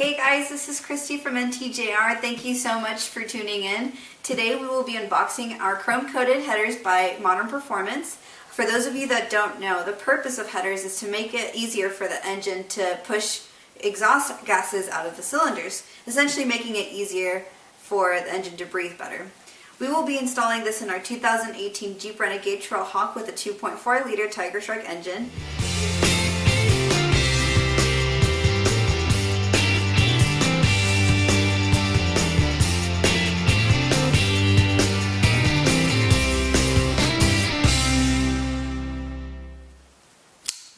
Hey guys, this is Christy from NTJR. Thank you so much for tuning in. Today we will be unboxing our chrome-coated headers by Modern Performance. For those of you that don't know, the purpose of headers is to make it easier for the engine to push exhaust gases out of the cylinders, essentially making it easier for the engine to breathe better. We will be installing this in our 2018 Jeep Renegade Trailhawk with a 2.4-liter Tigershark engine.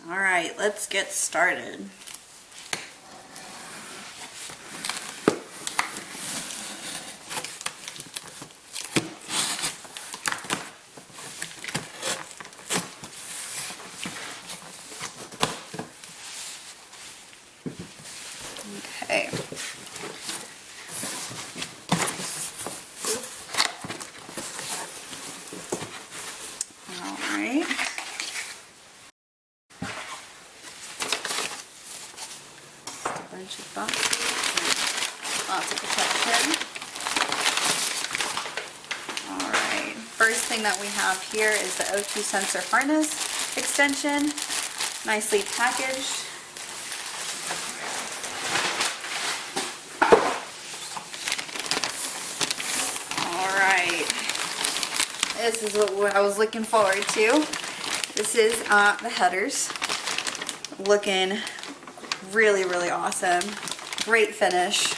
Alright, let's get started. Okay. Alright. Bunch of boxes. Lots of protection. Alright, first thing that we have here is the O2 sensor harness extension. Nicely packaged. Alright, this is what I was looking forward to. This is the headers. Looking really awesome. Great finish.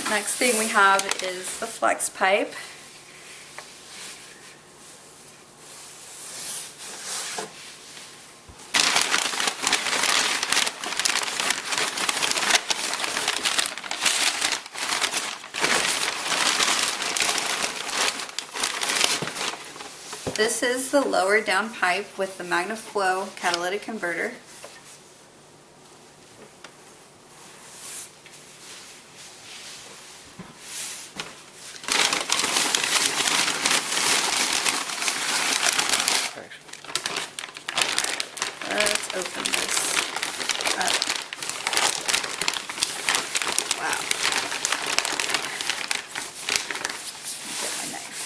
Next thing we have is the flex pipe. This is the lower down pipe with the MagnaFlow catalytic converter. Let's open this up. Wow. Get my knife.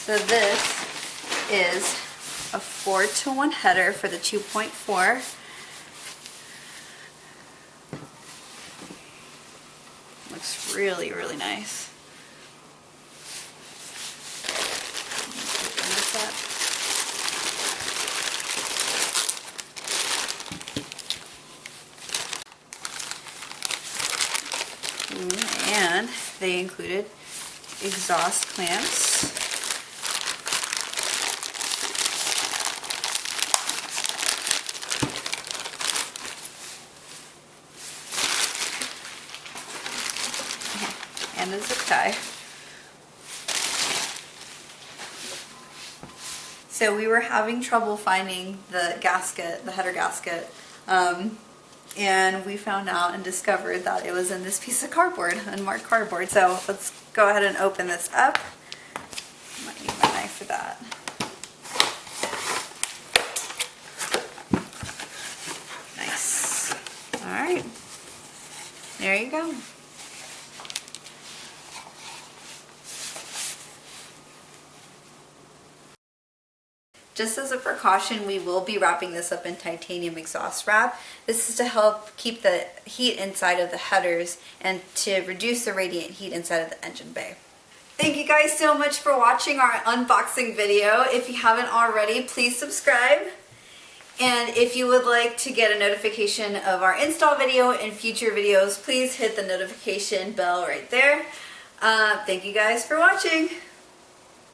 So this is a 4-to-1 header for the 2.4. Looks really nice. Open this up. And they included exhaust clamps. And a zip tie. So we were having trouble finding the gasket, the header gasket, and we found out and discovered that it was in this piece of cardboard, unmarked cardboard. So let's go ahead and open this up. Might need my knife for that. Nice. All right. There you go. Just as a precaution, we will be wrapping this up in titanium exhaust wrap. This is to help keep the heat inside of the headers and to reduce the radiant heat inside of the engine bay. Thank you guys so much for watching our unboxing video. If you haven't already, please subscribe. And if you would like to get a notification of our install video and future videos, please hit the notification bell right there. Thank you guys for watching.